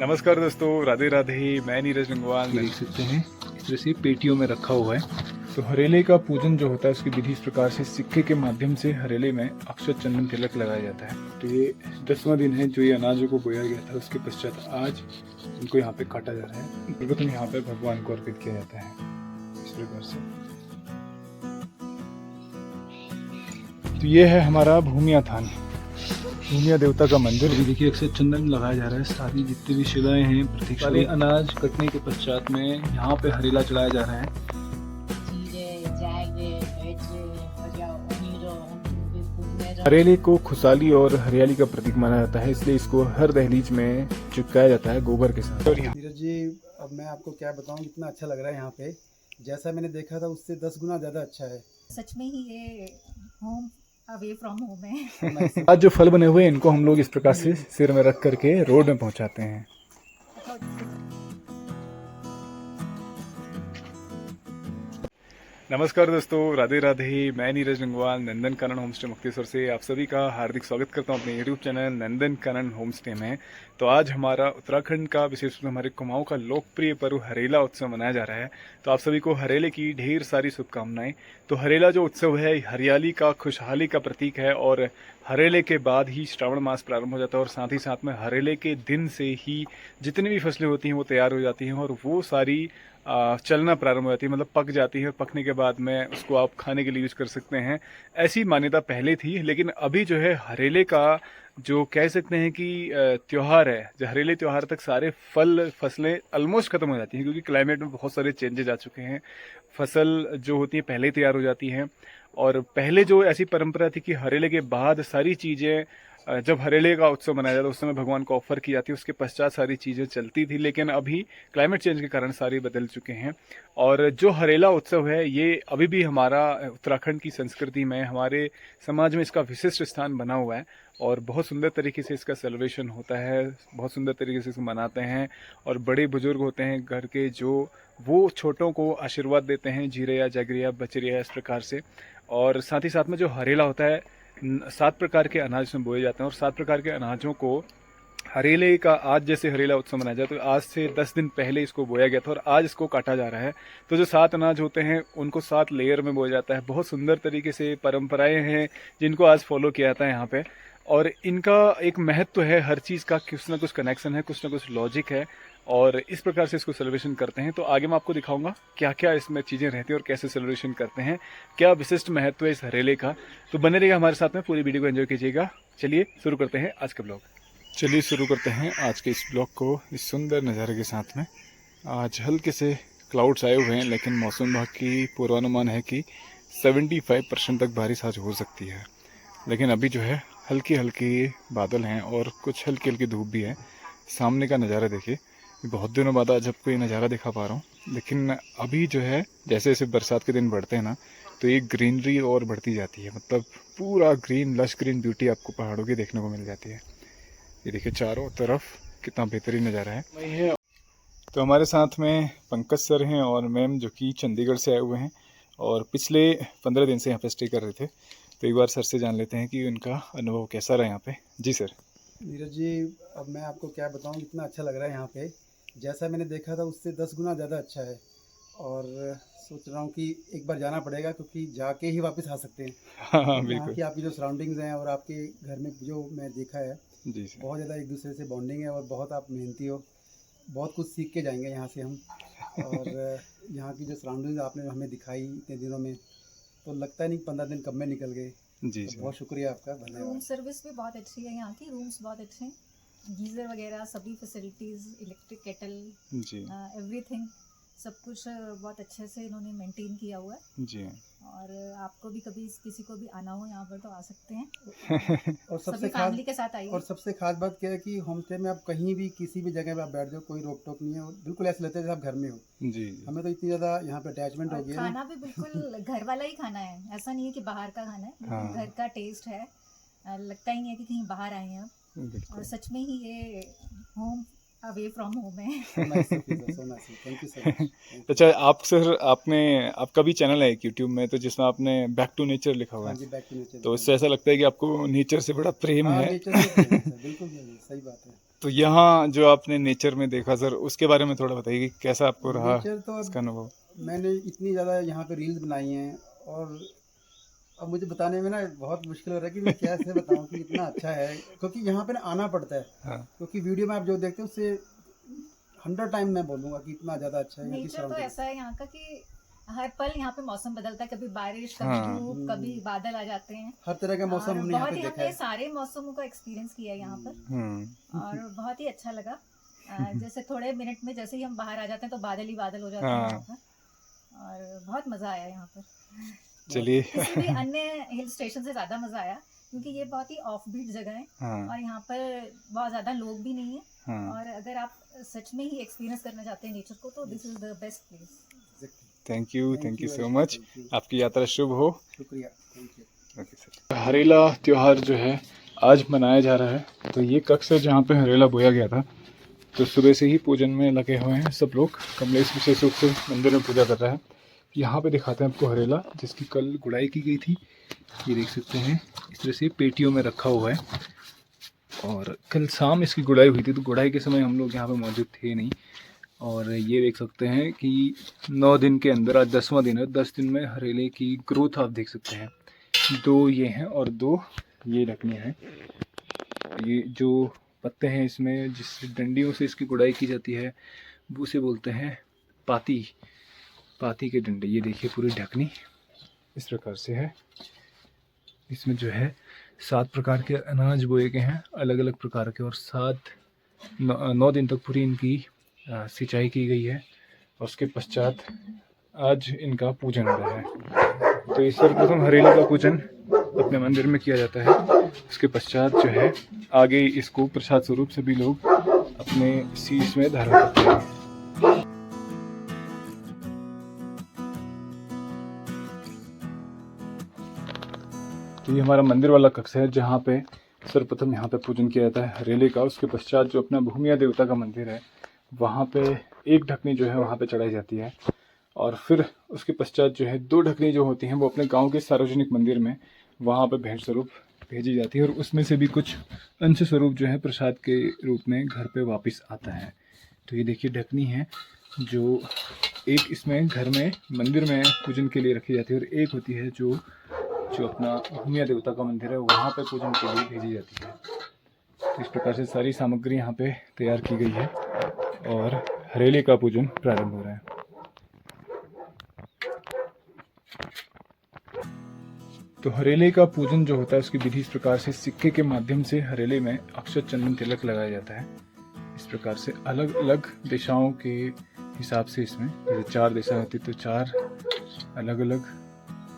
नमस्कार दोस्तों, राधे राधे। मैं नीरज गंगवाल। देख सकते हैं इस तरह से पेटियों में रखा हुआ है। तो हरेले का पूजन जो होता है उसकी विधि इस प्रकार से सिक्के के माध्यम से हरेले में अक्षत चंदन तिलक लगाया जाता है। तो ये 10वां दिन है जो ये अनाजों को बोया गया था। उसके पश्चात आज इनको यहाँ पे काटा जा रहा है। प्रथम यहाँ पे भगवान को अर्पित किया जाता है इस प्रकार से। तो ये है हमारा भूमिया थान, भूमिया देवता का मंदिर। ये देखिए अक्षत चंदन लगाया जा रहा है। सारी जितनी भी शिलाएं हैं, प्रतीक सारे अनाज कटने के पश्चात में यहाँ पे हरेला चढ़ाया जा रहा है। हरेले को खुशहाली और हरियाली का प्रतीक माना जाता है, इसलिए इसको हर दहलीज में चिपकाया जाता है गोबर के साथ। नीरज जी, अब मैं आपको क्या बताऊं, इतना अच्छा लग रहा है यहाँ पे। जैसा मैंने देखा था उससे 10 गुना ज़्यादा अच्छा है। सच में ही ये होम अवे फ्रॉम होम है। आज जो फल बने हुए हैं इनको हम लोग इस प्रकार से सिर में रख करके रोड में पहुंचाते हैं। नमस्कार दोस्तों, राधे राधे। मैं नीरज गंगवाल नंदन कानन होमस्टे मुक्तेश्वर से आप सभी का हार्दिक स्वागत करता हूं अपने YouTube channel Nandan Kanan homestay में। तो आज हमारा उत्तराखंड का, विशेष रूप से हमारे कुमाऊं का लोकप्रिय पर्व हरेला उत्सव मनाया जा रहा है। तो आप सभी को हरेले की ढेर सारी शुभकामनाएं। तो हरेला जो उत्सव है हरियाली का, खुशहाली का प्रतीक है और हरेले के बाद ही श्रावण मास प्रारंभ हो जाता है और साथ ही साथ में हरेले के दिन से ही जितनी भी फसलें होती हैं वो तैयार हो जाती हैं और वो सारी चलना प्रारंभ हो जाती है, मतलब पक जाती है। पकने के बाद में उसको आप खाने के लिए यूज कर सकते हैं, ऐसी मान्यता पहले थी। लेकिन अभी जो है हरेले का जो कह सकते हैं कि त्योहार है, जो हरेले त्योहार तक सारे फल फसलें ऑलमोस्ट खत्म हो जाती हैं, क्योंकि क्लाइमेट में बहुत सारे चेंजेस आ चुके हैं। फसल जो होती है पहले तैयार हो जाती हैं और पहले जो ऐसी परंपरा थी कि हरेले के बाद सारी चीज़ें, जब हरेले का उत्सव मनाया जाता है उस समय भगवान को ऑफर की जाती है, उसके पश्चात सारी चीज़ें चलती थी। लेकिन अभी क्लाइमेट चेंज के कारण सारी बदल चुके हैं और जो हरेला उत्सव है ये अभी भी हमारा उत्तराखंड की संस्कृति में, हमारे समाज में इसका विशिष्ट स्थान बना हुआ है और बहुत सुंदर तरीके से इसका सेलिब्रेशन होता है, बहुत सुंदर तरीके से इसको मनाते हैं। और बड़े बुजुर्ग होते हैं घर के, जो वो छोटों को आशीर्वाद देते हैं, जीरे या जगरे या बचरे या इस प्रकार से। और साथ ही साथ में जो हरेला होता है 7 प्रकार के अनाज इसमें बोए जाते हैं और 7 प्रकार के अनाजों को हरेले का, आज जैसे हरेला उत्सव मनाया जाता है तो आज से 10 दिन पहले इसको बोया गया था और आज इसको काटा जा रहा है। तो जो 7 अनाज होते हैं उनको 7 लेयर में बोया जाता है। बहुत सुंदर तरीके से परंपराएं हैं जिनको आज फॉलो किया जाता है यहाँ पे और इनका एक महत्व है, हर चीज़ का कुछ ना कुछ कनेक्शन है, कुछ ना कुछ लॉजिक है और इस प्रकार से इसको सेलिब्रेशन करते हैं। तो आगे मैं आपको दिखाऊंगा क्या क्या इसमें चीज़ें रहती हैं और कैसे सेलिब्रेशन करते हैं, क्या विशिष्ट महत्व है इस हरेले का। तो बने रहिएगा हमारे साथ में, पूरी वीडियो को एंजॉय कीजिएगा। चलिए शुरू करते हैं आज का ब्लॉग। चलिए शुरू करते हैं आज के इस ब्लॉग को इस सुंदर नज़ारे के साथ में। आज हल्के से क्लाउड्स आए हुए हैं लेकिन मौसम विभाग की पूर्वानुमान है कि 75% तक बारिश आज हो सकती है। लेकिन अभी जो है हल्की हल्की बादल हैं और कुछ हल्की हल्की धूप भी है। सामने का नज़ारा देखिए, बहुत दिनों बाद आज आपको ये नज़ारा दिखा पा रहा हूँ। लेकिन अभी जो है जैसे जैसे बरसात के दिन बढ़ते हैं ना तो ये ग्रीनरी और बढ़ती जाती है, मतलब पूरा ग्रीन, लश ग्रीन ब्यूटी आपको पहाड़ों की देखने को मिल जाती है। ये देखिए चारों तरफ कितना बेहतरीन नज़ारा है। तो हमारे साथ में पंकज सर हैं और मैम जो कि चंडीगढ़ से आए हुए हैं और पिछले 15 दिन से यहाँ पे स्टे कर रहे थे। तो एक बार सर से जान लेते हैं कि उनका अनुभव कैसा रहा यहाँ पे। जी सर। नीरज जी, अब मैं आपको क्या बताऊं, इतना अच्छा लग रहा है यहाँ पे। जैसा मैंने देखा था उससे 10 गुना ज़्यादा अच्छा है और सोच रहा हूँ कि एक बार जाना पड़ेगा, क्योंकि जाके ही वापस आ सकते हैं। हाँ यहाँ बिल्कुल की आपकी जो सराउंडिंग्स हैं और आपके घर में जो मैं देखा है, जी सर। बहुत ज़्यादा एक दूसरे से बॉन्डिंग है और बहुत आप मेहनती हो। बहुत कुछ सीख के जाएंगे यहाँ से हम। और यहाँ की जो सराउंडिंग्स आपने हमें दिखाई इतने दिनों में, तो लगता है नहीं 15 दिन कब में निकल गए। जी तो सर। बहुत शुक्रिया आपका, रूम धन्यवाद। सर्विस भी बहुत अच्छी है, यहाँ की रूम्स बहुत अच्छे हैं, गीज़र वगैरह सभी फैसिलिटीज़, इलेक्ट्रिक केटल, जी एवरीथिंग, सब कुछ बहुत अच्छे से इन्होंने मेंटेन किया हुआ है। जी। और आपको भी कभी किसी को भी आना हो यहाँ पर तो आ सकते हैं। और सभी फैमिली के साथ आइए। और सबसे खास बात क्या है कि होम स्टे में आप कहीं भी किसी भी जगह पे आप बैठ जाओ, कोई रोक टोक नहीं है और बिल्कुल ऐसा लगता है जैसे आप घर में हो। जी। हमें तो इतनी ज़्यादा यहाँ पे अटैचमेंट हो गई है। खाना भी बिल्कुल घर वाला ही खाना है, ऐसा नहीं है कि बाहर का खाना है, बिल्कुल घर का टेस्ट है। लगता ही नहीं है कि कहीं बाहर आए हैं आप। और सच में ही ये होम अवे फ्रॉम होम है। Thank you so much. अच्छा आप सर, आपका भी चैनल है एक यूट्यूब में, तो जिसमें आपने बैक टू नेचर लिखा हुआ है, बैक टू नेचर। तो इससे ऐसा लगता है कि आपको नेचर से बड़ा प्रेम है। नेचर से प्रेम है सर, बिल्कुल सही बात है। तो यहाँ जो आपने नेचर में देखा सर, उसके बारे में थोड़ा बताइए कि कैसा आपको रहा नेचर तो इसका अनुभव। मैंने इतनी ज़्यादा यहाँ पे रील्स बनाई हैं, और अब मुझे बताने में ना बहुत मुश्किल हो रहा है कि मैं कैसे बताऊं कि इतना अच्छा है, क्योंकि यहाँ पे ना आना पड़ता है। हाँ। क्योंकि वीडियो में आप जो देखते हो उससे 100 टाइम मैं बोलूँगा कि इतना ज़्यादा अच्छा है यहाँ की नेचर तो surrounding। ऐसा है यहाँ का कि हर पल यहाँ पे मौसम बदलता है, कभी बारिश, कभी हाँ। धूप, कभी बादल आ जाते हैं। हर तरह का मौसम और हमने यहाँ बहुत पे ही देखा हमने है। सारे मौसमों का एक्सपीरियंस किया है यहाँ पर, हम्म। और बहुत ही अच्छा लगा। जैसे थोड़े मिनट में जैसे ही हम बाहर आ जाते हैं तो बादल ही बादल हो जाते हैं हाँ। यहाँ पर, और बहुत मजा आया यहाँ पर। चलिए। किसी भी अन्य हिल स्टेशन से ज्यादा मजा आया, क्योंकि ये बहुत ही ऑफ बीट जगह है, हाँ। और यहाँ पर बहुत ज्यादा लोग भी नहीं है। हाँ। और अगर आप सच में ही एक्सपीरियंस करना चाहते हैं नेचर को, तो this is the best place. Thank you so very much. much, thank you। आपकी यात्रा शुभ हो। शुक्रिया, thank you. Okay sir. Harela त्योहार जो है आज मनाया जा रहा है। तो ये कक्ष है जहाँ पे हरेला बोया गया था। तो सुबह से ही पूजन में लगे हुए हैं सब लोग। कमलेश विशेष रूप से मंदिर में पूजा कर रहा है। यहाँ पे दिखाते हैं आपको हरेला, जिसकी कल गुड़ाई की गई थी। ये देख सकते हैं, इस तरह से पेटियों में रखा हुआ है, और कल शाम इसकी गुड़ाई हुई थी। तो गुड़ाई के समय हम लोग यहाँ पे मौजूद थे नहीं। और ये देख सकते हैं कि 9 दिन के अंदर, आज 10वां दिन है, 10 दिन में हरेले की ग्रोथ आप देख सकते हैं। 2 ये हैं और 2 ये ढकनियाँ हैं। ये जो पत्ते हैं इसमें, जिस डंडियों से इसकी गुड़ाई की जाती है, वो उसे बोलते हैं पाती। पाती के डंडे। ये देखिए पूरी ढकनी इस प्रकार से है। इसमें जो है 7 प्रकार के अनाज बोए गए हैं, अलग अलग प्रकार के, और 9 दिन तक पूरी इनकी सिंचाई की गई है। और उसके पश्चात आज इनका पूजन हो रहा है। तो इस सर्वप्रथम हरेले का पूजन अपने मंदिर में किया जाता है। उसके पश्चात जो है आगे इसको प्रसाद स्वरूप सभी लोग अपने शीश में धारण करते हैं। तो ये हमारा मंदिर वाला कक्ष है, जहाँ पे सर्वप्रथम यहाँ पे पूजन किया जाता है हरेले का। उसके पश्चात जो अपना भूमिया देवता का मंदिर है, वहाँ पे एक ढकनी जो है वहाँ पे चढ़ाई जाती है। और फिर उसके पश्चात जो है 2 ढकनी जो होती हैं वो अपने गांव के सार्वजनिक मंदिर में वहाँ पे भेंट स्वरूप भेजी जाती है। और उसमें से भी कुछ अंश स्वरूप जो है प्रसाद के रूप में घर पे वापस आता है। तो ये देखिए ढकनी है, जो एक इसमें घर में मंदिर में पूजन के लिए रखी जाती है, और एक होती है जो अपना भूमिया देवता का मंदिर है वहाँ पे पूजन के लिए भेजी जाती है। तो इस प्रकार से सारी सामग्री यहाँ पे तैयार की गई है, और हरेले का पूजन प्रारंभ हो रहा है। तो हरेले का पूजन जो होता है उसकी विधि इस प्रकार से, सिक्के के माध्यम से हरेले में अक्षत चंदन तिलक लगाया जाता है। इस प्रकार से अलग अलग दिशाओं के हिसाब से इसमें, जैसे 4 दिशा होती तो 4 अलग अलग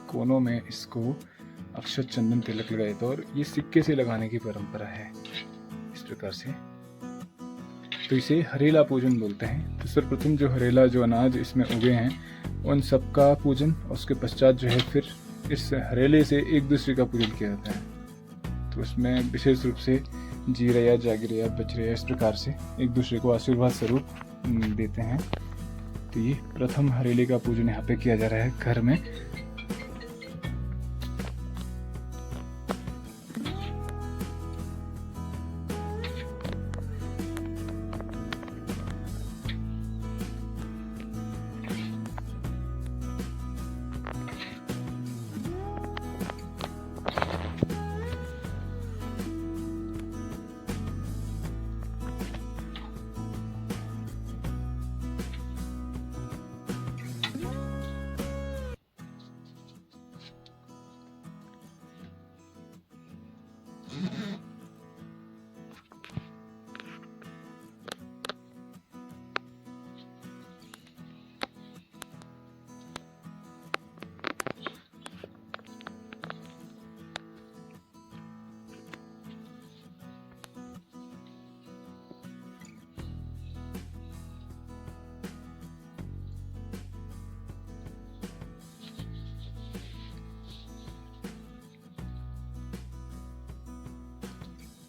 कोनों में इसको अक्षत चंदन तिलक लगाया जाता है। और ये सिक्के से लगाने की परंपरा है इस प्रकार से। तो इसे हरेला पूजन बोलते हैं। तो सर्वप्रथम जो हरेला, जो अनाज इसमें उगे हैं, उन सब का पूजन, और उसके पश्चात जो है फिर इस हरेले से एक दूसरे का पूजन किया जाता है। तो उसमें विशेष रूप से जीरया, जागिरया, बजरया, इस प्रकार से एक दूसरे को आशीर्वाद स्वरूप देते हैं। तो ये प्रथम हरेले का पूजन यहाँ पे किया जा रहा है घर में।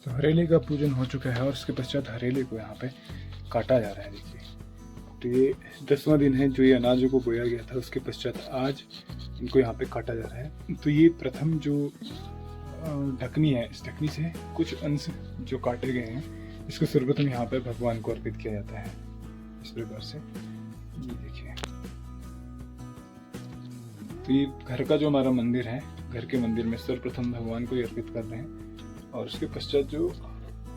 तो हरेले का पूजन हो चुका है, और उसके पश्चात हरेले को यहाँ पे काटा जा रहा है। देखिए, तो ये 10वां दिन है जो ये अनाजों को बोया गया था। उसके पश्चात आज इनको यहाँ पे काटा जा रहा है। तो ये प्रथम जो ढकनी है, इस ढकनी से कुछ अंश जो काटे गए हैं इसको सर्वप्रथम यहाँ पे भगवान को अर्पित किया जाता है इस प्रकार से। ये देखिए, तो ये घर का जो हमारा मंदिर है, घर के मंदिर में सर्वप्रथम भगवान को ही अर्पित कर रहे हैं, और उसके पश्चात जो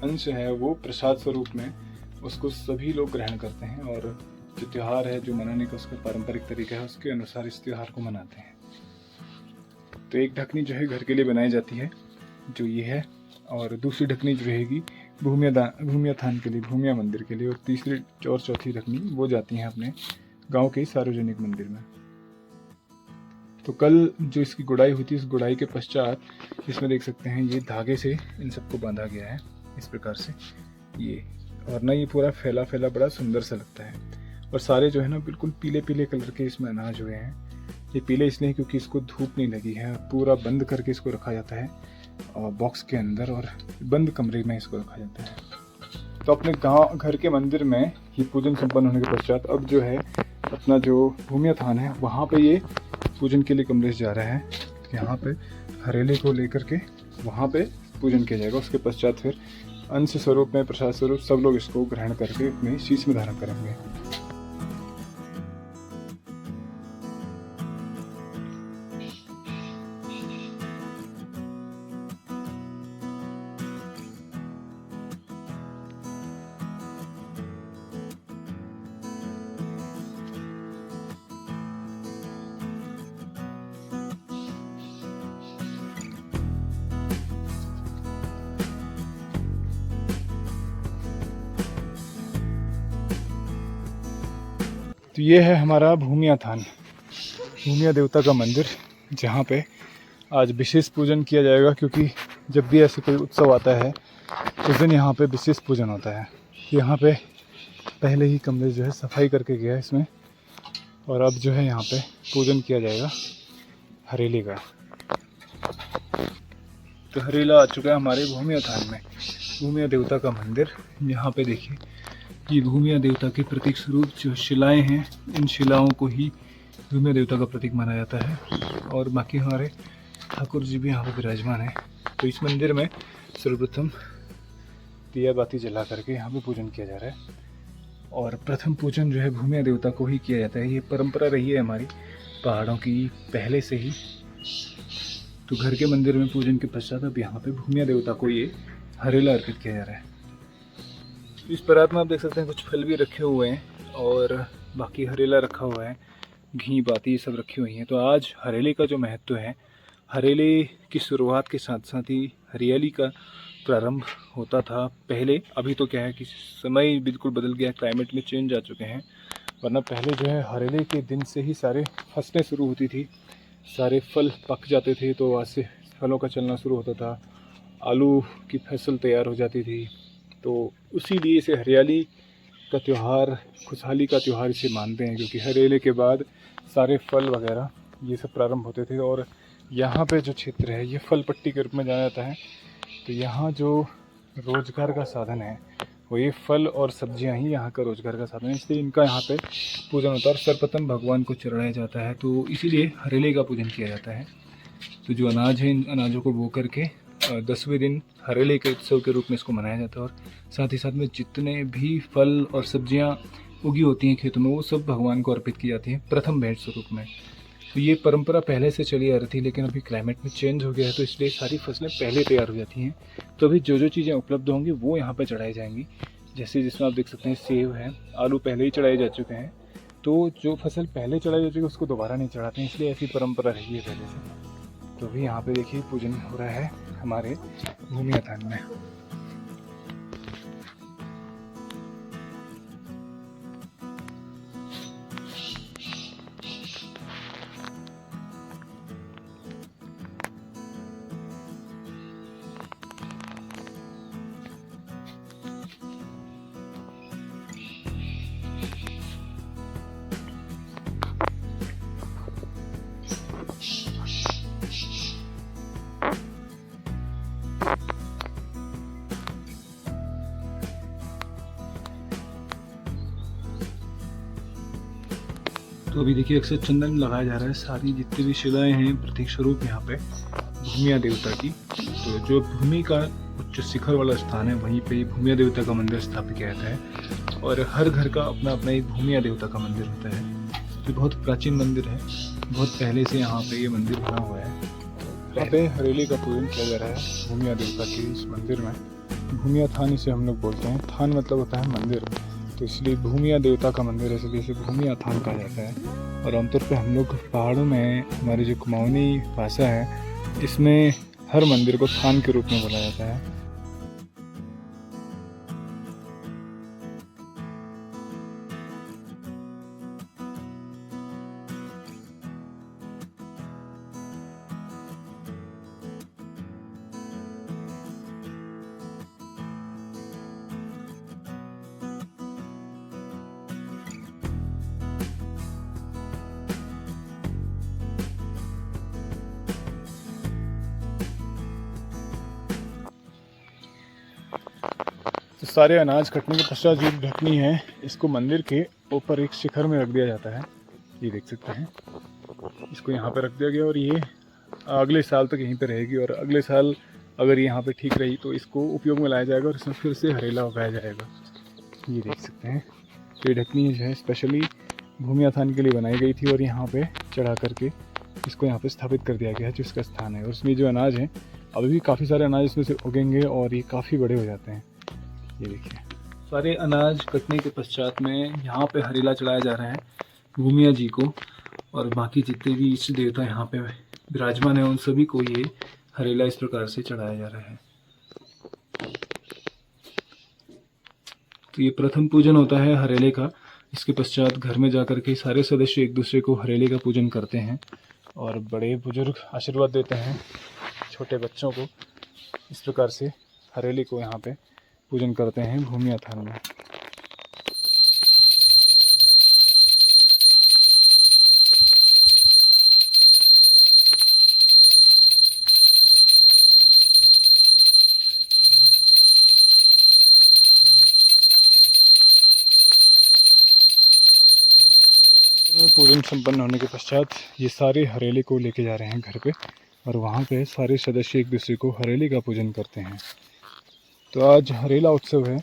अंश है वो प्रसाद स्वरूप में उसको सभी लोग ग्रहण करते हैं, और जो त्यौहार है जो मनाने का उसका पारंपरिक तरीका है उसके अनुसार इस त्यौहार को मनाते हैं। तो एक ढकनी जो है घर के लिए बनाई जाती है जो ये है, और दूसरी ढकनी जो रहेगी भूमिया थान के लिए, भूमिया मंदिर के लिए, और तीसरी और चौथी ढकनी वो जाती हैं अपने गांव के सार्वजनिक मंदिर में। तो कल जो इसकी गुड़ाई हुई थी, इस गुड़ाई के पश्चात इसमें देख सकते हैं ये धागे से इन सबको बांधा गया है इस प्रकार से ये, और ना ये पूरा फैला फैला बड़ा सुंदर सा लगता है। और सारे जो है ना बिल्कुल पीले पीले कलर के इसमें अनाज हुए हैं। ये पीले इसलिए क्योंकि इसको धूप नहीं लगी है, पूरा बंद करके इसको रखा जाता है और बॉक्स के अंदर, और बंद कमरे में इसको रखा जाता है। तो अपने गांव घर के मंदिर में ये पूजन संपन्न होने के पश्चात अब जो है अपना जो भूमिया थान है वहाँ पे ये पूजन के लिए कमलेश जा रहा है। यहाँ पे हरेले को लेकर के वहाँ पे पूजन किया जाएगा। उसके पश्चात फिर अंश स्वरूप में, प्रसाद स्वरूप सब लोग इसको ग्रहण करके अपने शीश में धारण करेंगे। तो ये है हमारा भूमिया थान, भूमिया देवता का मंदिर, जहाँ पे आज विशेष पूजन किया जाएगा, क्योंकि जब भी ऐसे कोई उत्सव आता है उस दिन यहाँ पे विशेष पूजन होता है। यहाँ पे पहले ही कमलेश जो है सफाई करके गया है इसमें, और अब जो है यहाँ पे पूजन किया जाएगा हरेले का। तो हरेला आ चुका है हमारे भूमिया थान में, भूमिया देवता का मंदिर। यहाँ पे देखिए ये भूमिया देवता के प्रतीक स्वरूप जो शिलाएं हैं, इन शिलाओं को ही भूमिया देवता का प्रतीक माना जाता है, और बाकी हमारे ठाकुर जी भी यहाँ पर विराजमान हैं। तो इस मंदिर में सर्वप्रथम दिया बाती जला करके यहाँ पे पूजन किया जा रहा है, और प्रथम पूजन जो है भूमिया देवता को ही किया जाता है। ये परंपरा रही है हमारी पहाड़ों की पहले से ही। तो घर के मंदिर में पूजन के पश्चात अब यहाँ पे भूमिया देवता को ये हरेला अर्पित किया जा रहा है। इस परात में आप देख सकते हैं कुछ फल भी रखे हुए हैं, और बाकी हरेला रखा हुआ है, घी बाती ये सब रखी हुई हैं। तो आज हरेले का जो महत्व है, हरेले की शुरुआत के साथ साथ ही हरियाली का प्रारंभ होता था पहले। अभी तो क्या है कि समय बिल्कुल बदल गया, क्लाइमेट में चेंज आ चुके हैं, वरना पहले जो है हरेले के दिन से ही सारे फसलें शुरू होती थी, सारे फल पक जाते थे, तो आज से फलों का चलना शुरू होता था, आलू की फसल तैयार हो जाती थी। तो उसी लिए इसे हरियाली का त्यौहार, खुशहाली का त्यौहार इसे मानते हैं, क्योंकि हरेले के बाद सारे फल वगैरह ये सब प्रारंभ होते थे। और यहाँ पे जो क्षेत्र है ये फल पट्टी के रूप में जाना जाता है। तो यहाँ जो रोजगार का साधन है वो ये फल और सब्जियाँ ही यहाँ का रोजगार का साधन है, इसलिए इनका यहाँ पे पूजन होता है और सर्वप्रथम भगवान को चढ़ाया जाता है। तो इसीलिए हरेले का पूजन किया जाता है। तो जो अनाज है, इन अनाजों को बो करके 10वें दिन हरेले के उत्सव के रूप में इसको मनाया जाता है, और साथ ही साथ में जितने भी फल और सब्जियां उगी होती हैं खेतों में वो सब भगवान को अर्पित की जाती हैं प्रथम भेंट स्वरूप में। तो ये परंपरा पहले से चली आ रही थी, लेकिन अभी क्लाइमेट में चेंज हो गया है, तो इसलिए सारी फसलें पहले तैयार हो जाती हैं। तो अभी जो जो चीज़ें उपलब्ध होंगी वो यहाँ पर चढ़ाई जाएंगी। जैसे जिसमें आप देख सकते हैं सेब है, आलू पहले ही चढ़ाए जा चुके हैं। तो जो फसल पहले चढ़ाई जा चुकी है उसको दोबारा नहीं चढ़ाते हैं, इसलिए ऐसी परंपरा रही है पहले से। तो अभी यहाँ पे देखिए पूजन हो रहा है हमारे भूमिया थान में। तो अभी देखिए अक्षत चंदन लगाया जा रहा है, सारी जितनी भी शिलाएं हैं प्रतीक स्वरूप यहाँ पे भूमिया देवता की। तो जो भूमि का उच्च शिखर वाला स्थान है, वहीं पे भूमिया देवता का मंदिर स्थापित किया जाता है। और हर घर का अपना अपना एक भूमिया देवता का मंदिर होता है। ये बहुत प्राचीन मंदिर है, बहुत पहले से यहाँ पे ये मंदिर बना हुआ है। यहाँ पे हरेली का पूजन किया जा रहा है भूमिया देवता के इस मंदिर में। भूमिया थान इसे हम लोग बोलते हैं, थान मतलब होता है मंदिर, तो इसलिए भूमिया देवता का मंदिर है, इसलिए इसे भूमिया थान कहा जाता है। और आमतौर पे हम लोग पहाड़ों में, हमारी जो कुमाऊनी भाषा है, इसमें हर मंदिर को थान के रूप में बोला जाता है। तो सारे अनाज कटने के पश्चात जो ढकनी है, इसको मंदिर के ऊपर एक शिखर में रख दिया जाता है। ये देख सकते हैं, इसको यहाँ पे रख दिया गया और ये अगले साल तक यहीं पे रहेगी। और अगले साल अगर यहाँ पे ठीक रही तो इसको उपयोग में लाया जाएगा और इसमें फिर से हरेला उगाया जाएगा। ये देख सकते हैं, ये ढकनी जो है स्पेशली भूमिया थान के लिए बनाई गई थी और यहाँ पे चढ़ा करके इसको यहाँ पे स्थापित कर दिया गया है, जो इसका स्थान है। और इसमें जो अनाज है, अभी भी काफ़ी सारे अनाज इसमें से उगेंगे और ये काफ़ी बड़े हो जाते हैं। ये देखिए, सारे अनाज कटने के पश्चात में यहाँ पे हरेला चढ़ाया जा रहा है भूमिया जी को। और बाकी जितने भी इष्ट देवता यहाँ पे विराजमान है, उन सभी को ये हरेला इस प्रकार से चढ़ाया जा रहा है। तो ये प्रथम पूजन होता है हरेले का। इसके पश्चात घर में जाकर के सारे सदस्य एक दूसरे को हरेले का पूजन करते हैं और बड़े बुजुर्ग आशीर्वाद देते हैं छोटे बच्चों को। इस प्रकार से हरेले को यहाँ पे पूजन करते हैं भूमिया थान में। पूजन संपन्न होने के पश्चात ये सारे हरेले को लेके जा रहे हैं घर पे और वहाँ पे सारे सदस्य एक दूसरे को हरेले का पूजन करते हैं। तो आज हरेला उत्सव है,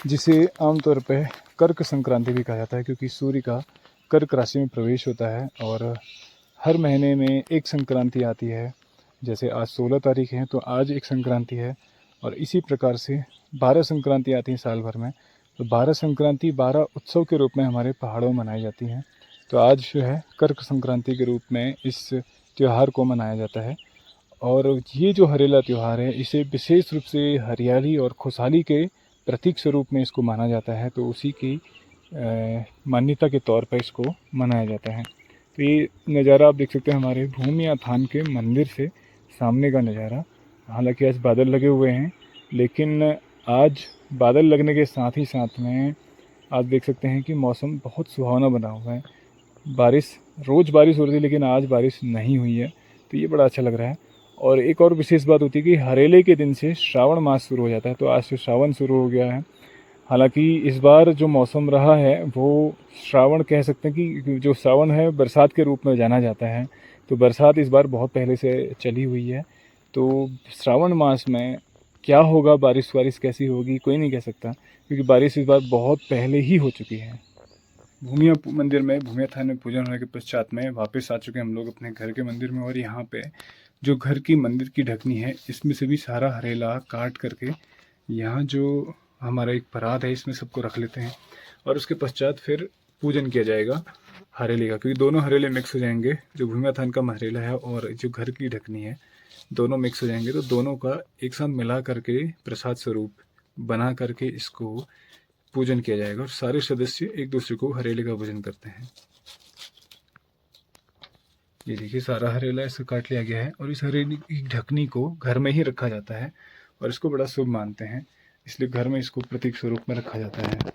जिसे आमतौर पे कर्क संक्रांति भी कहा जाता है, क्योंकि सूर्य का कर्क राशि में प्रवेश होता है और हर महीने में एक संक्रांति आती है। जैसे आज 16 तारीख है तो आज एक संक्रांति है और इसी प्रकार से 12 संक्रांति आती हैं साल भर में। तो 12 संक्रांति 12 उत्सव के रूप में हमारे पहाड़ों में मनाई जाती हैं। तो आज जो है कर्क संक्रांति के रूप में इस त्यौहार को मनाया जाता है। और ये जो हरेला त्यौहार है, इसे विशेष रूप से हरियाली और खुशहाली के प्रतीक स्वरूप में इसको माना जाता है। तो उसी की मान्यता के तौर पर इसको मनाया जाता है। तो ये नज़ारा आप देख सकते हैं हमारे भूमिया थान के मंदिर से सामने का नज़ारा। हालांकि आज बादल लगे हुए हैं, लेकिन आज बादल लगने के साथ ही साथ में आप देख सकते हैं कि मौसम बहुत सुहावना बना हुआ है। रोज़ बारिश हो रही थी, लेकिन आज बारिश नहीं हुई है, तो ये बड़ा अच्छा लग रहा है। और एक और विशेष बात होती है कि हरेले के दिन से श्रावण मास शुरू हो जाता है। तो आज से श्रावण शुरू हो गया है। हालांकि इस बार जो मौसम रहा है वो श्रावण कह सकते हैं कि जो श्रावण है बरसात के रूप में जाना जाता है। तो बरसात इस बार बहुत पहले से चली हुई है। तो श्रावण मास में क्या होगा, बारिश कैसी होगी, कोई नहीं कह सकता, क्योंकि बारिश इस बार बहुत पहले ही हो चुकी है। भूमिया मंदिर में, भूमिया थान में पूजन होने के पश्चात में वापस आ चुके हम लोग अपने घर के मंदिर में। और यहाँ पे जो घर की मंदिर की ढकनी है, इसमें से भी सारा हरेला काट करके यहाँ जो हमारा एक परात है इसमें सबको रख लेते हैं। और उसके पश्चात फिर पूजन किया जाएगा हरेले का, क्योंकि दोनों हरेले मिक्स हो जाएंगे। जो भूमिया थान का हरेला है और जो घर की ढकनी है, दोनों मिक्स हो जाएंगे। तो दोनों का एक साथ मिला करके प्रसाद स्वरूप बना करके इसको पूजन किया जाएगा और सारे सदस्य एक दूसरे को हरेले का पूजन करते हैं। ये देखिए, सारा हरेला इसको काट लिया गया है और इस हरेले की ढकनी को घर में ही रखा जाता है और इसको बड़ा शुभ मानते हैं, इसलिए घर में इसको प्रतीक स्वरूप में रखा जाता है।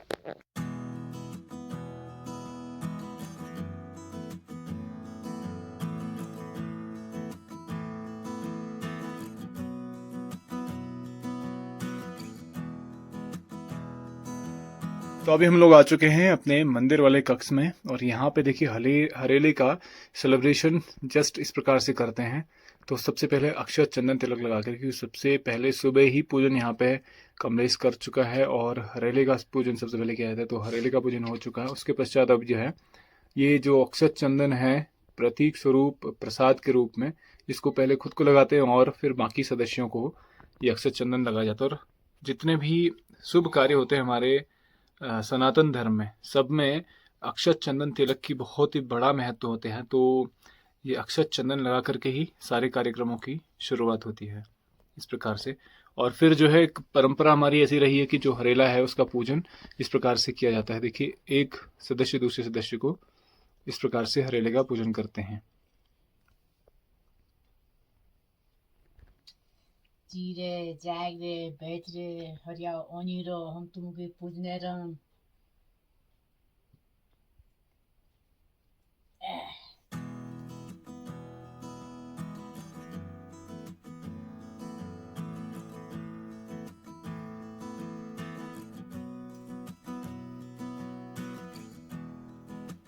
तो अभी हम लोग आ चुके हैं अपने मंदिर वाले कक्ष में और यहाँ पे देखिए हरेले का सेलिब्रेशन जस्ट इस प्रकार से करते हैं। तो सबसे पहले अक्षत चंदन तिलक लगा कर, क्योंकि सबसे पहले सुबह ही पूजन यहाँ पे कमलेश कर चुका है और हरेले का पूजन सबसे पहले किया था, तो हरेले का पूजन हो चुका है। उसके पश्चात अब जो है ये जो अक्षत चंदन है प्रतीक स्वरूप प्रसाद के रूप में, इसको पहले खुद को लगाते हैं और फिर बाकी सदस्यों को ये अक्षत चंदन लगाया जाता है। और जितने भी शुभ कार्य होते हैं हमारे सनातन धर्म में, सब में अक्षत चंदन तिलक की बहुत ही बड़ा महत्व होते हैं। तो ये अक्षत चंदन लगा करके ही सारे कार्यक्रमों की शुरुआत होती है इस प्रकार से। और फिर जो है एक परंपरा हमारी ऐसी रही है कि जो हरेला है उसका पूजन इस प्रकार से किया जाता है। देखिए, एक सदस्य दूसरे सदस्य को इस प्रकार से हरेले का पूजन करते हैं। जी रे, जाग रे, बैठ रे, हरिया ओनी रो, हम तुमके पूजने रम।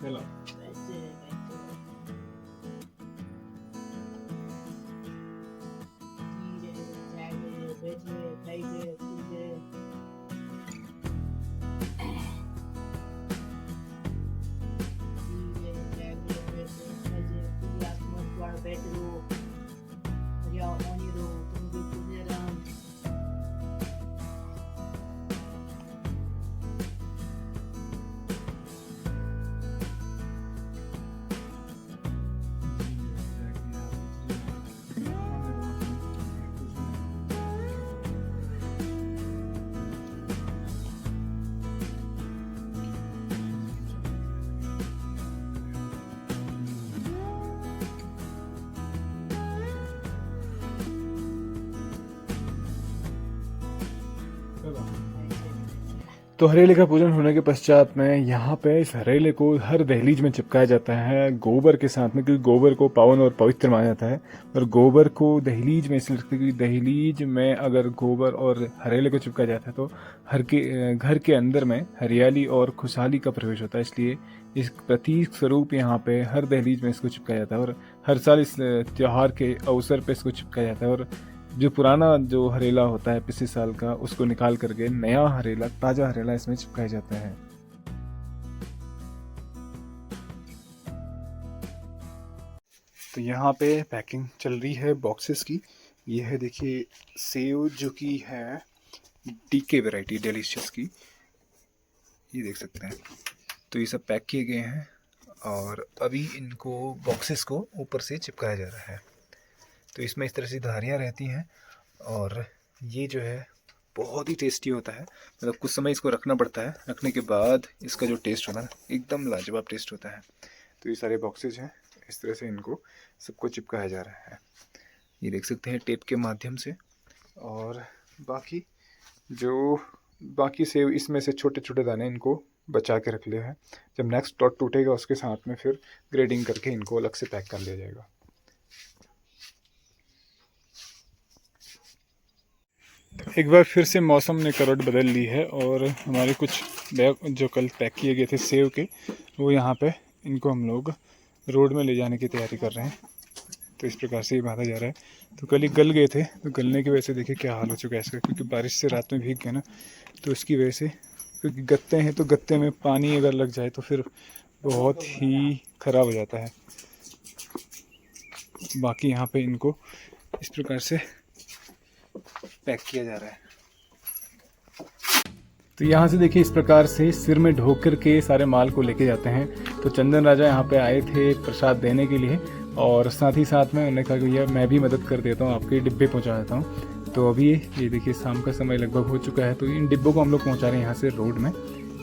चलो बैठे, बैठे। जी रे, जाग रे, बैठ रे, खाई रे, पी रे। जी रे, जाग रे, बैठ रे, खाई रे, पी रे, आत्मा द्वार बैठ रो, हरिया ओनी रो, तुमके पूजने रम। तो हरेले का पूजन होने के पश्चात में यहाँ पे इस हरेले को हर दहलीज में चिपकाया जाता है गोबर के साथ में, क्योंकि गोबर को पावन और पवित्र माना जाता है। और गोबर को दहलीज में इसलिए, क्योंकि दहलीज में अगर गोबर और हरेले को चिपकाया जाता है तो घर के अंदर में हरियाली और खुशहाली का प्रवेश होता है। इसलिए इस प्रतीक स्वरूप यहाँ पे हर दहलीज में इसको चिपकाया जाता है और हर साल इस त्यौहार के अवसर पे इसको चिपकाया जाता है। और जो पुराना जो हरेला होता है पिछले साल का, उसको निकाल करके नया हरेला, ताज़ा हरेला इसमें चिपकाया जाता है। तो यहाँ पे पैकिंग चल रही है बॉक्सेस की। ये है देखिए सेव, जो कि है डीके वैरायटी डिलीशियस की, ये देख सकते हैं। तो ये सब पैक किए गए हैं और अभी इनको बॉक्सेस को ऊपर से चिपकाया जा रहा है। तो इसमें इस तरह से धारियाँ रहती हैं और ये जो है बहुत ही टेस्टी होता है। मतलब कुछ समय इसको रखना पड़ता है, रखने के बाद इसका जो टेस्ट होता है एकदम लाजवाब टेस्ट होता है। तो ये सारे बॉक्सेज हैं, इस तरह से इनको सबको चिपकाया जा रहा है, ये देख सकते हैं टेप के माध्यम से। और बाकी सेव इसमें से छोटे छोटे दाने इनको बचा के रख लिया है। जब नेक्स्ट लॉट टूटेगा उसके साथ में फिर ग्रेडिंग करके इनको अलग से पैक कर लिया जाएगा। एक बार फिर से मौसम ने करवट बदल ली है और हमारे कुछ बैग जो कल पैक किए गए थे सेव के, वो यहाँ पे इनको हम लोग रोड में ले जाने की तैयारी कर रहे हैं। तो इस प्रकार से ये बांधा जा रहा है। तो कल ही गल गए थे, तो गलने की वजह से देखिए क्या हाल हो चुका है इसका, क्योंकि बारिश से रात में भीग गए ना, तो इसकी वजह से, क्योंकि गत्ते हैं तो गत्ते में पानी अगर लग जाए तो फिर बहुत ही ख़राब हो जाता है। बाकी यहाँ पे इनको इस प्रकार से पैक किया जा रहा है। तो यहाँ से देखिए इस प्रकार से सिर में ढोक कर के सारे माल को लेके जाते हैं। तो चंदन राजा यहाँ पे आए थे प्रसाद देने के लिए और साथ ही साथ में उन्होंने कहा कि भैया मैं भी मदद कर देता हूँ, आपके डिब्बे पहुँचा देता हूँ। तो अभी ये देखिए शाम का समय लगभग हो चुका है, तो इन डिब्बों को हम लोग पहुँचा रहे हैं यहाँ से रोड में।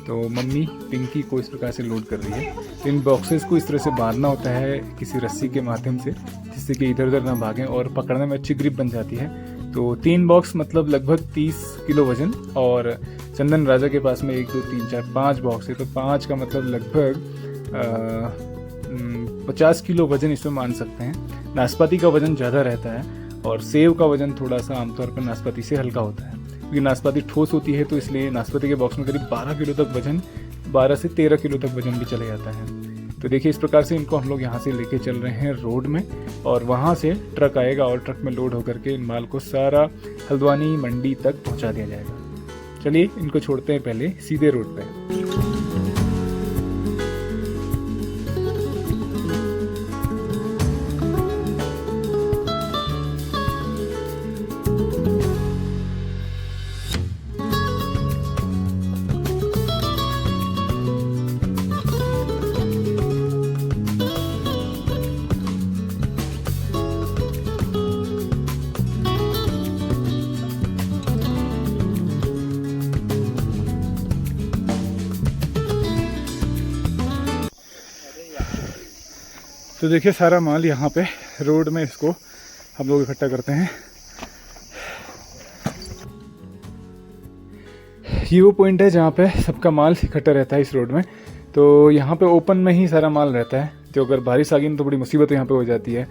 तो मम्मी पिंकी को इस प्रकार से लोड कर रही है। तो इन बॉक्सेस को इस तरह से बांधना होता है किसी रस्सी के माध्यम से, जिससे कि इधर उधर ना भागें और पकड़ने में अच्छी ग्रिप बन जाती है। तो 3 बॉक्स मतलब लगभग 30 किलो वजन, और चंदन राजा के पास में 1 2 3 4 5 बॉक्स है, तो 5 का मतलब लगभग 50 किलो वजन इसमें मान सकते हैं। नाशपाती का वजन ज़्यादा रहता है और सेव का वजन थोड़ा सा आमतौर पर नाशपाती से हल्का होता है, क्योंकि नाशपाती ठोस होती है। तो इसलिए नाशपाती के बॉक्स में करीब 12 किलो तक वजन, 12 से 13 किलो तक वजन भी चले जाता है। तो देखिए इस प्रकार से इनको हम लोग यहाँ से लेके चल रहे हैं रोड में, और वहाँ से ट्रक आएगा और ट्रक में लोड होकर के इन माल को सारा हल्द्वानी मंडी तक पहुँचा दिया जाएगा। चलिए इनको छोड़ते हैं पहले सीधे रोड पे। तो देखिए सारा माल यहाँ पे रोड में इसको हम लोग इकट्ठा करते हैं। ये वो पॉइंट है जहाँ पे सबका माल इकट्ठा रहता है इस रोड में। तो यहाँ पे ओपन में ही सारा माल रहता है, तो अगर बारिश आ गई तो बड़ी मुसीबत यहाँ पे हो जाती है।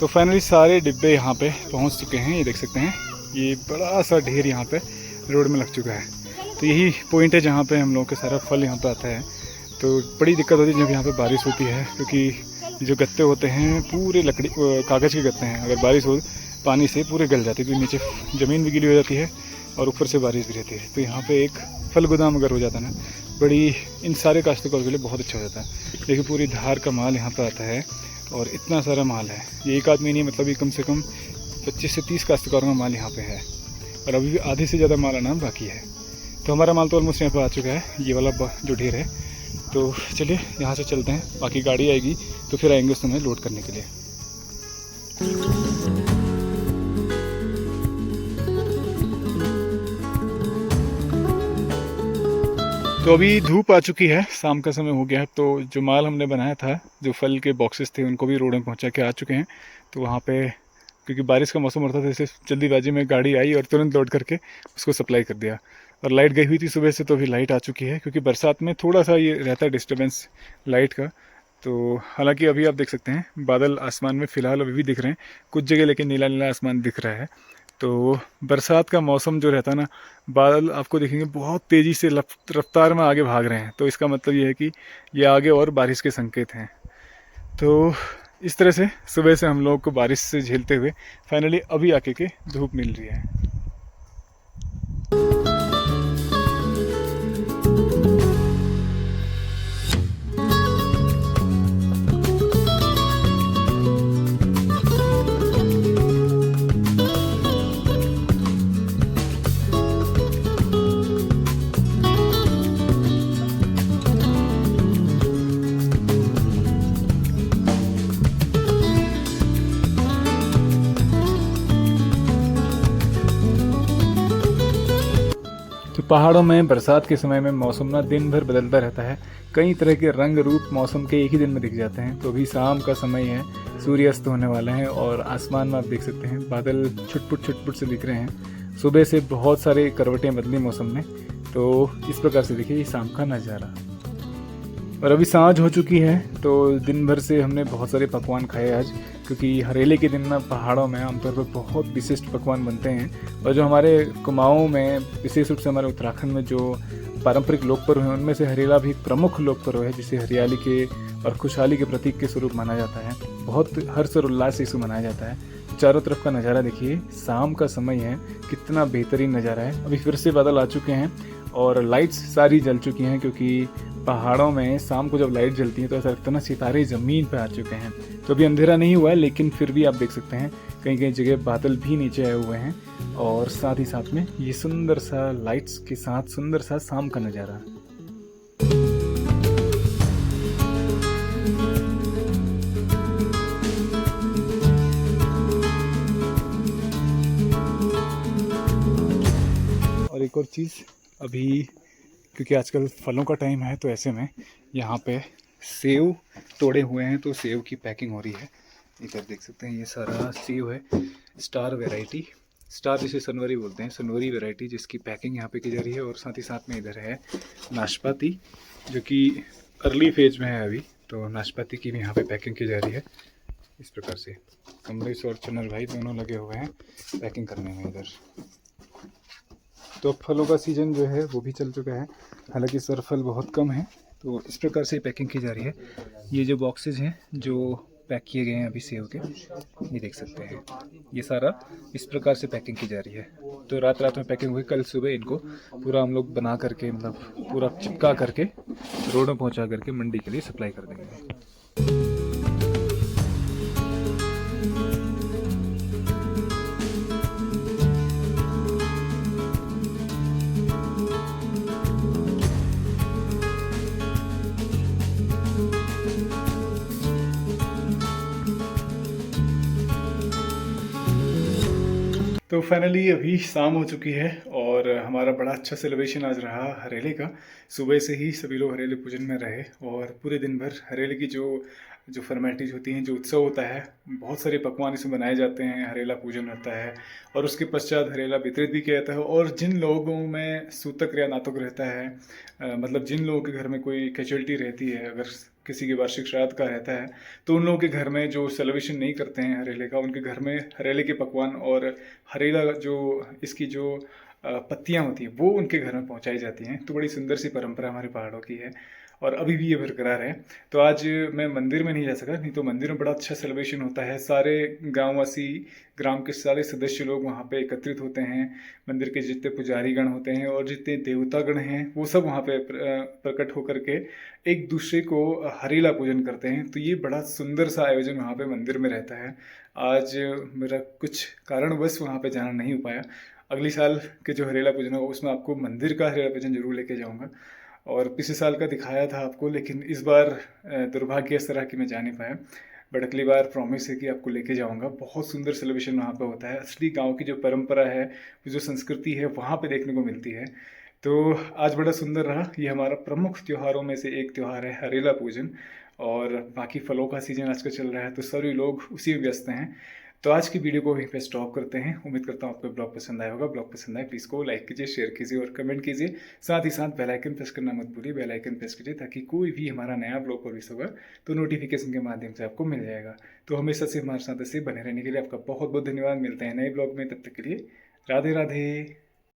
तो फाइनली सारे डिब्बे यहाँ पे पहुँच चुके हैं। ये देख सकते हैं ये बड़ा सा ढेर यहाँ पे रोड में लग चुका है। तो यही पॉइंट है जहाँ पे हम लोगों का सारा फल यहाँ पे आता है। तो बड़ी दिक्कत होती है जब यहाँ पे बारिश होती है, क्योंकि जो गत्ते होते हैं पूरे लकड़ी कागज़ के गत्ते हैं, अगर बारिश हो पानी से पूरे गल जाते हैं, क्योंकि नीचे ज़मीन भी गीली हो जाती है और ऊपर से बारिश भी रहती है। तो यहाँ पे एक फल गोदाम अगर हो जाता है ना, बड़ी इन सारे काश्तकारों के लिए बहुत अच्छा हो जाता है। देखिए पूरी धार का माल यहाँ पर आता है और इतना सारा माल है। ये एक आदमी नहीं, मतलब ये कम से कम 25 से 30 काश्तकारों का माल यहाँ पे है, और अभी भी आधे से ज़्यादा माल आना बाकी है। तो हमारा माल तो ऑलमोस्ट यहाँ पर आ चुका है, ये वाला जो ढेर है। तो चलिए यहाँ से चलते हैं, बाकी गाड़ी आएगी तो फिर आएंगे उस समय लोड करने के लिए। तो अभी धूप आ चुकी है, शाम का समय हो गया है। तो जो माल हमने बनाया था, जो फल के बॉक्सेस थे, उनको भी रोड में पहुंचा के आ चुके हैं। तो वहाँ पे क्योंकि बारिश का मौसम होता था, जैसे जल्दीबाजी में गाड़ी आई और तुरंत लोड करके उसको सप्लाई कर दिया। और लाइट गई हुई थी सुबह से, तो अभी लाइट आ चुकी है, क्योंकि बरसात में थोड़ा सा ये रहता है डिस्टर्बेंस लाइट का। तो हालांकि अभी आप देख सकते हैं बादल आसमान में फ़िलहाल अभी भी दिख रहे हैं कुछ जगह, लेकिन नीला नीला आसमान दिख रहा है। तो बरसात का मौसम जो रहता है ना, बादल आपको देखेंगे बहुत तेज़ी से रफ्तार में आगे भाग रहे हैं। तो इसका मतलब ये है कि ये आगे और बारिश के संकेत हैं। तो इस तरह से सुबह से हम लोग को बारिश से झेलते हुए फाइनली अभी आके के धूप मिल रही है। तो पहाड़ों में बरसात के समय में मौसम ना दिन भर बदलता रहता है। कई तरह के रंग रूप मौसम के एक ही दिन में दिख जाते हैं। तो अभी शाम का समय है, सूर्यास्त होने वाला है और आसमान में आप देख सकते हैं बादल छुटपुट से दिख रहे हैं। सुबह से बहुत सारे करवटें बदली मौसम में। तो इस प्रकार से देखिए ये शाम का नज़ारा। और अभी सांझ हो चुकी है, तो दिन भर से हमने बहुत सारे पकवान खाए आज, क्योंकि हरेले के दिन ना पहाड़ों में आमतौर पर बहुत विशिष्ट पकवान बनते हैं। और जो हमारे कुमाऊं में, विशेष रूप से हमारे उत्तराखंड में जो पारंपरिक लोक पर्व हैं, उनमें से हरेला भी एक प्रमुख लोक पर्व है, जिसे हरियाली के और खुशहाली के प्रतीक के स्वरूप माना जाता है। बहुत हर्ष और उल्लास से इसे मनाया जाता है। चारों तरफ का नज़ारा देखिए, शाम का समय है, कितना बेहतरीन नज़ारा है। अभी फिर से बादल आ चुके हैं और लाइट्स सारी जल चुकी हैं, क्योंकि पहाड़ों में शाम को जब लाइट जलती है तो ऐसा लगता है ना सितारे ज़मीन पे आ चुके हैं। तो अभी अंधेरा नहीं हुआ है, लेकिन फिर भी आप देख सकते हैं कहीं कहीं जगह बादल भी नीचे आए हुए हैं, और साथ ही साथ में ये सुंदर सा लाइट्स के साथ सुंदर सा शाम का नज़ारा। और एक और चीज़, अभी क्योंकि आजकल फलों का टाइम है, तो ऐसे में यहाँ पे सेव तोड़े हुए हैं, तो सेव की पैकिंग हो रही है। इधर देख सकते हैं ये सारा सेव है, स्टार वैरायटी, स्टार जिसे सनवरी बोलते हैं, सनवरी वैरायटी, जिसकी पैकिंग यहाँ पे की जा रही है। और साथ ही साथ में इधर है नाशपाती, जो कि अर्ली फेज में है अभी। तो नाशपाती की भी यहाँ पे पैकिंग की जा रही है। इस प्रकार से कमलेश और चन्नर भाई दोनों लगे हुए हैं पैकिंग करने में इधर। तो फलों का सीज़न जो है वो भी चल चुका है, हालांकि सर फल बहुत कम है, तो इस प्रकार से पैकिंग की जा रही है। ये जो बॉक्सेज हैं जो पैक किए गए हैं अभी सेव के, ये देख सकते हैं, ये सारा इस प्रकार से पैकिंग की जा रही है। तो रात रात में पैकिंग हुई, कल सुबह इनको पूरा हम लोग बना करके, मतलब पूरा चिपका करके रोड में पहुंचा करके मंडी के लिए सप्लाई कर देंगे। तो फाइनली अभी शाम हो चुकी है और हमारा बड़ा अच्छा सेलिब्रेशन आज रहा हरेले का। सुबह से ही सभी लोग हरेले पूजन में रहे और पूरे दिन भर हरेले की जो फॉर्मेलिटीज़ होती हैं, जो उत्सव होता है, बहुत सारे पकवान इसमें बनाए जाते हैं, हरेला पूजन होता है और उसके पश्चात हरेला वितरित भी किया जाता है। और जिन लोगों में सूतक या नातक रहता है, मतलब जिन लोगों के घर में कोई कैजुअलिटी रहती है, अगर किसी के वार्षिक श्राद्ध का रहता है, तो उन लोगों के घर में जो सेलिब्रेशन नहीं करते हैं हरेले का, उनके घर में हरेले के पकवान और हरेला जो इसकी जो पत्तियां होती हैं वो उनके घर में पहुंचाई जाती हैं। तो बड़ी सुंदर सी परंपरा हमारे पहाड़ों की है और अभी भी ये बरकरार है। तो आज मैं मंदिर में नहीं जा सका, नहीं तो मंदिर में बड़ा अच्छा सेलिब्रेशन होता है। सारे गांववासी, ग्राम के सारे सदस्य लोग वहाँ पे एकत्रित होते हैं। मंदिर के जितने पुजारी गण होते हैं और जितने देवता गण हैं वो सब वहाँ पे प्रकट होकर के एक दूसरे को हरेला पूजन करते हैं। तो ये बड़ा सुंदर सा आयोजन वहाँ पे मंदिर में रहता है। आज मेरा कुछ कारणवश वहाँ पे जाना नहीं हो पाया। अगली साल के जो हरेला पूजन होगा उसमें आपको मंदिर का हरेला पूजन जरूर लेके जाऊँगा। और पिछले साल का दिखाया था आपको, लेकिन इस बार दुर्भाग्य इस तरह कि मैं जा नहीं पाया। बट अगली बार प्रॉमिस है कि आपको लेके जाऊंगा। बहुत सुंदर सेलिब्रेशन वहाँ पे होता है। असली गांव की जो परंपरा है, जो संस्कृति है, वहाँ पे देखने को मिलती है। तो आज बड़ा सुंदर रहा। ये हमारा प्रमुख त्योहारों में से एक त्यौहार है हरेला पूजन। और बाकी फलों का सीजन आजकल चल रहा है तो सभी लोग उसी में व्यस्त हैं। तो आज की वीडियो को वहीं पे स्टॉप करते हैं। उम्मीद करता हूँ आपको ब्लॉग पसंद आया होगा। ब्लॉग पसंद आए प्लीज़ को लाइक कीजिए, शेयर कीजिए और कमेंट कीजिए। साथ ही साथ बेल आइकन प्रेस करना मत भूलिए। बेल आइकन प्रेस कीजिए ताकि कोई भी हमारा नया ब्लॉग पब्लिश होगा तो नोटिफिकेशन के माध्यम से आपको मिल जाएगा। तो हमेशा से हमारे साथ ऐसे बने रहने के लिए आपका बहुत बहुत धन्यवाद। मिलते हैं नए ब्लॉग में, तब तक के लिए राधे राधे।